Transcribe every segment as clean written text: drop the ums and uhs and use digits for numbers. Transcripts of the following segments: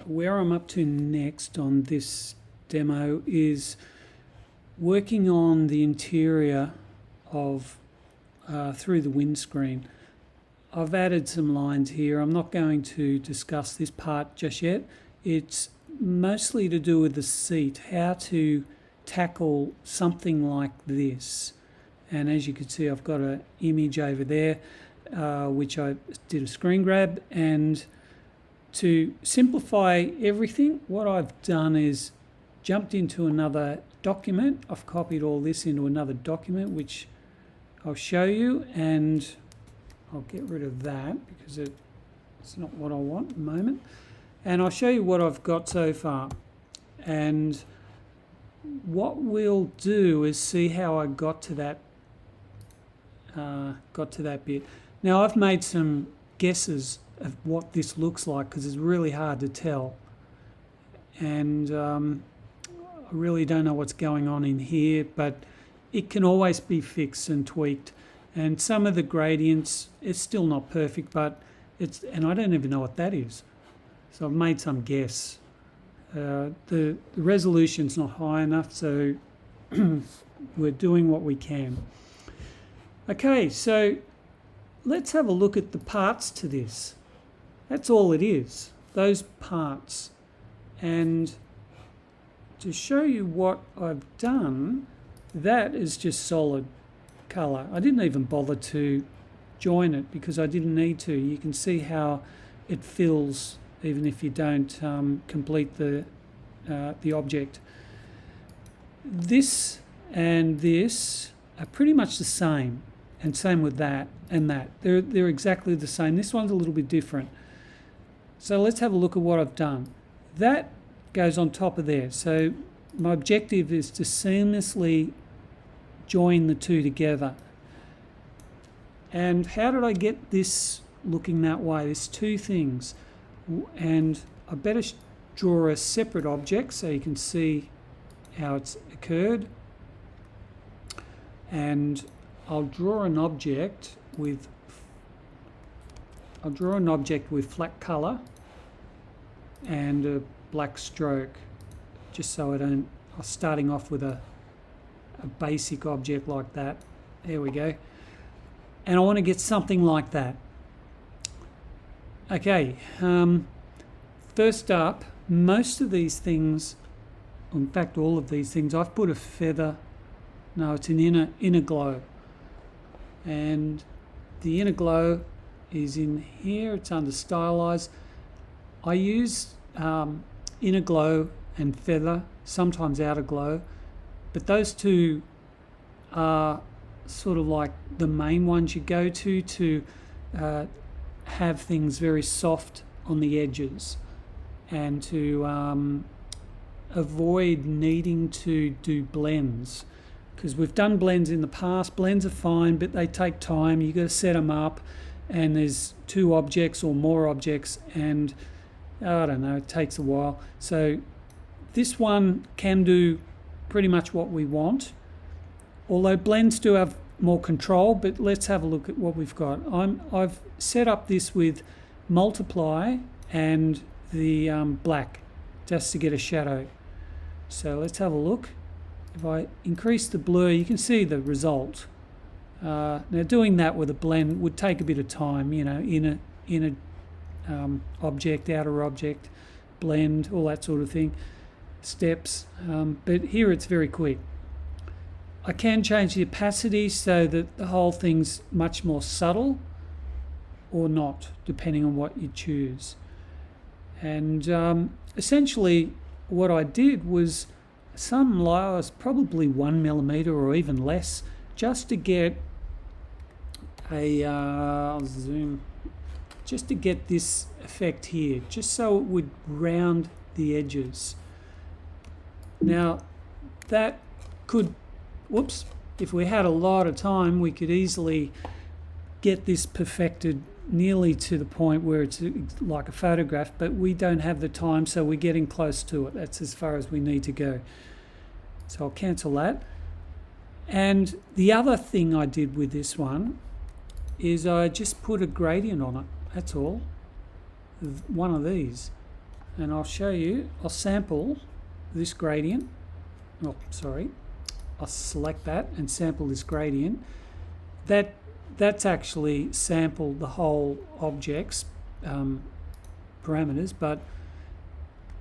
Where I'm up to next on this demo is working on the interior of through the windscreen. I've added some lines here. I'm not going to discuss this part just yet. It's mostly to do with the seat, how to tackle something like this. And as you can see, I've got an image over there which I did a screen grab, and to simplify everything, what I've done is jumped into another document. I've copied all this into another document, which I'll show you, and I'll get rid of that because it's not what I want at the moment. And I'll show you what I've got so far. And what we'll do is see how I got to that bit. Now I've made some guesses of what this looks like because it's really hard to tell, and I really don't know what's going on in here, but it can always be fixed and tweaked. And some of the gradients, it's still not perfect, but and I don't even know what that is, so I've made some guess. The resolution's not high enough, so we're doing what we can. Okay, so let's have a look at the parts to this. That's all it is, those parts. And to show you what I've done, that is just solid colour. I didn't even bother to join it because I didn't need to. You can see how it fills even if you don't complete the object. This and this are pretty much the same, and same with that and that. They're exactly the same. This one's a little bit different. So let's have a look at what I've done. That goes on top of there. So my objective is to seamlessly join the two together. And how did I get this looking that way? There's two things. And I better draw a separate object so you can see how it's occurred. And I'll draw an object with flat colour and a black stroke, just so I'm starting off with a basic object like that. There we go. And I want to get something like that. Okay, first up, most of these things, in fact all of these things, I've put a feather, no, it's an inner glow. And the inner glow is in here, it's under stylize. I use inner glow and feather, sometimes outer glow, but those two are sort of like the main ones you go to have things very soft on the edges and to avoid needing to do blends. Because we've done blends in the past. Blends are fine, but they take time. You've got to set them up, and there's two objects or more objects, and I don't know, it takes a while. So this one can do pretty much what we want, although blends do have more control. But let's have a look at what we've got. I've set up this with multiply and the black just to get a shadow. So let's have a look. If I increase the blur, you can see the result. Now doing that with a blend would take a bit of time, you know, inner object, outer object, blend, all that sort of thing, steps. But here it's very quick. I can change the opacity so that the whole thing's much more subtle or not, depending on what you choose. And essentially what I did was some layers, probably 1 millimeter or even less, just to get I'll zoom, just to get this effect here, just so it would round the edges. Now that could, whoops, if we had a lot of time, we could easily get this perfected nearly to the point where it's like a photograph, but we don't have the time, so we're getting close to it. That's as far as we need to go. So I'll cancel that. And the other thing I did with this one is I just put a gradient on it, that's all. one of these, and I'll show you. I'll sample this gradient. Oh, sorry. I'll select that and sample this gradient. That's actually sampled the whole object's parameters, but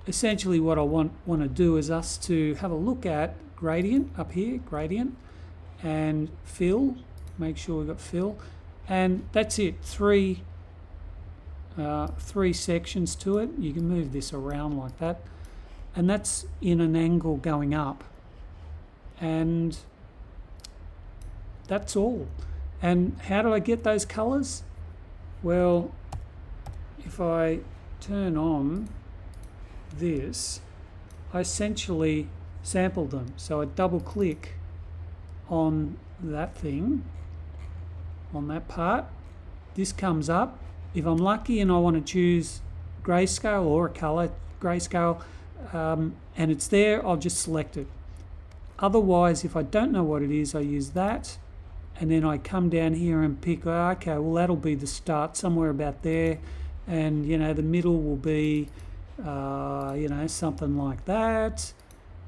essentially what I want to do is us to have a look at gradient up here, gradient, and fill. Make sure we've got fill, and that's it. Three sections to it. You can move this around like that, and that's in an angle going up, and that's all. And how do I get those colors? Well, if I turn on this, I essentially sampled them. So I double click on that thing, on that part. This comes up. If I'm lucky and I want to choose grayscale or a color grayscale, and it's there, I'll just select it. Otherwise, if I don't know what it is, I use that, and then I come down here and pick, okay, well that'll be the start, somewhere about there, and the middle will be something like that,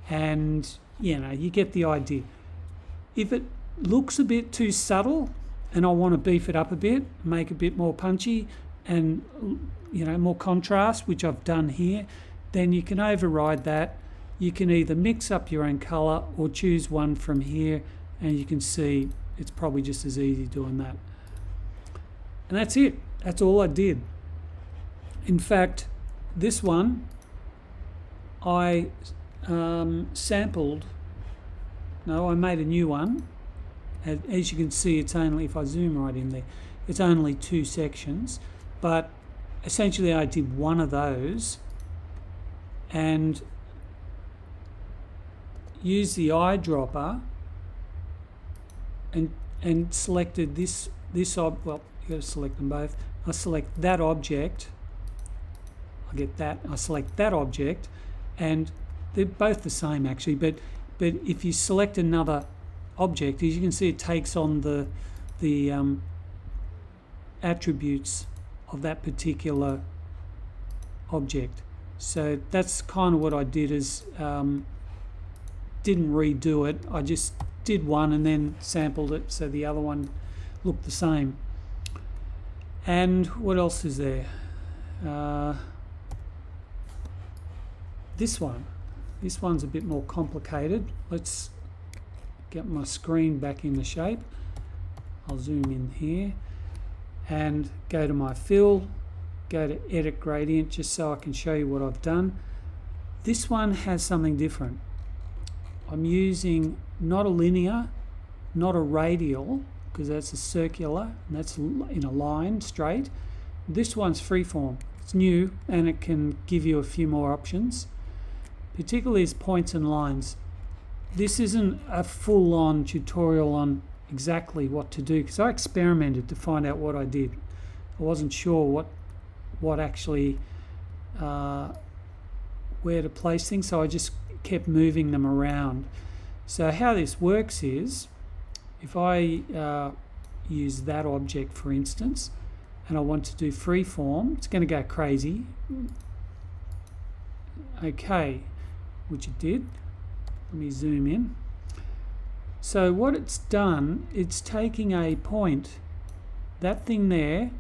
and you get the idea. If it looks a bit too subtle and I want to beef it up a bit, make it a bit more punchy and more contrast, which I've done here, then you can override that. You can either mix up your own color or choose one from here, and you can see it's probably just as easy doing that. And that's it. That's all I did. In fact, this one I sampled. No, I made a new one. As you can see, it's only, if I zoom right in there, it's only 2 sections, but essentially I did one of those and used the eyedropper and selected this well, you got to select them both. I select that object, I get that, I select that object, and they're both the same actually, but if you select another object, as you can see, it takes on the attributes of that particular object. So that's kind of what I did, is didn't redo it. I just did one and then sampled it so the other one looked the same. And what else is there? This one's a bit more complicated. Let's get my screen back into shape. I'll zoom in here and go to my fill, go to edit gradient, just so I can show you what I've done. This one has something different. I'm using not a linear, not a radial, because that's a circular and that's in a line straight. This one's freeform. It's new and it can give you a few more options, particularly as points and lines. This isn't a full-on tutorial on exactly what to do, because I experimented to find out what I did. I wasn't sure what actually where to place things, so I just kept moving them around. So how this works is, if I use that object for instance, and I want to do freeform, it's going to go crazy. Okay, which it did. Let me zoom in. So what it's done, it's taking a point, that thing there,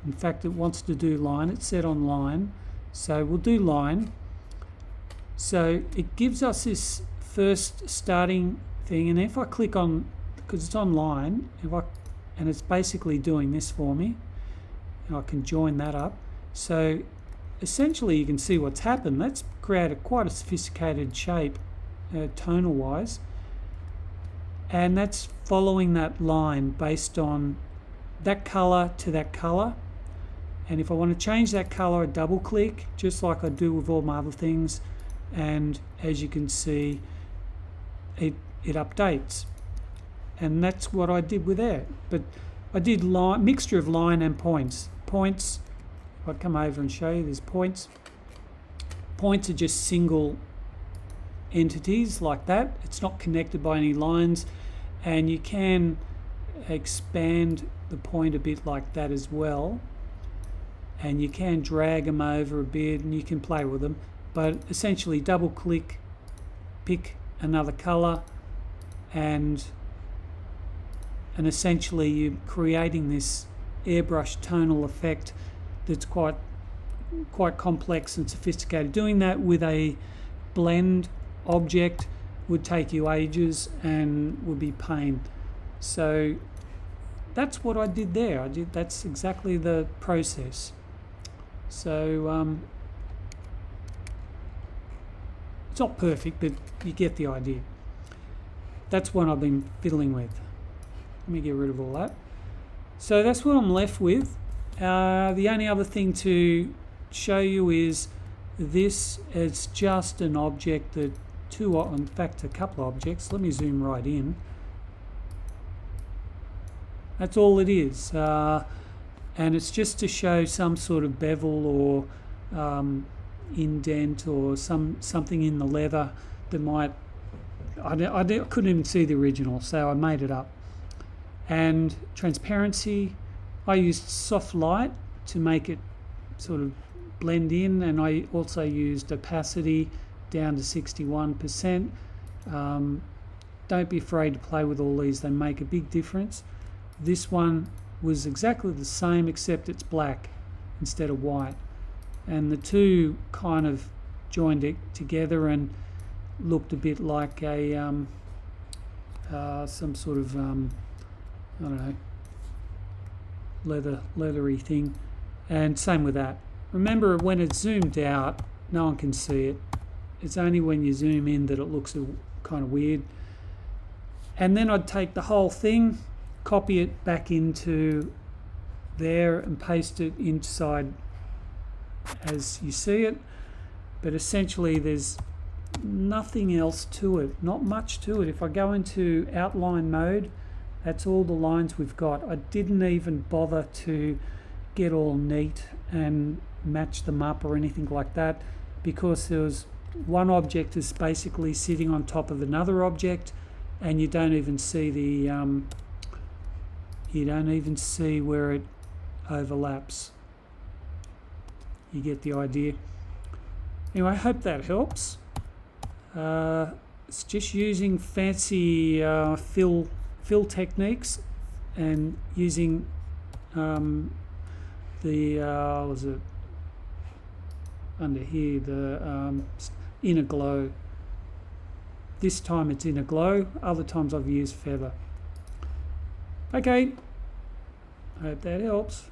in fact it wants to do line, it's set on line, so we'll do line. So it gives us this first starting thing, and if I click on, because it's on line, and it's basically doing this for me, and I can join that up. So essentially you can see what's happened. That's created quite a sophisticated shape tonal wise, and that's following that line based on that color to that color. And if I want to change that color, I double click, just like I do with all my other things, and as you can see, it updates. And that's what I did with that. But I did mixture of line and points. Points, if I come over and show you, there's points. Points are just single entities like that. It's not connected by any lines, and you can expand the point a bit like that as well. and you can drag them over a bit and you can play with them, but essentially double click, pick another color, and essentially you're creating this airbrush tonal effect that's quite complex and sophisticated. Doing that with a blend object would take you ages and would be pain. So that's what I did there. That's exactly the process. So it's not perfect, but you get the idea. That's what I've been fiddling with. Let me get rid of all that. So that's what I'm left with. The only other thing to show you is this. It's just an object that in fact a couple of objects. Let me zoom right in. That's all it is, and it's just to show some sort of bevel or indent or something in the leather that might. I couldn't even see the original, so I made it up. And transparency, I used soft light to make it sort of blend in, and I also used opacity down to 61%. Don't be afraid to play with all these, they make a big difference. This one was exactly the same except it's black instead of white, and the two kind of joined it together and looked a bit like a some sort of I don't know, leathery thing. And same with that. Remember, when it's zoomed out, no one can see it. It's only when you zoom in that it looks kind of weird. And then I'd take the whole thing, copy it back into there and paste it inside as you see it. But essentially there's nothing else to it, not much to it. If I go into outline mode, that's all the lines we've got. I didn't even bother to get all neat and match them up or anything like that, because there was one object is basically sitting on top of another object, and you don't even see where it overlaps. You get the idea. Anyway, I hope that helps. It's just using fancy fill techniques and using was it under here, the inner glow. This time it's inner glow, other times I've used feather. Okay, I hope that helps.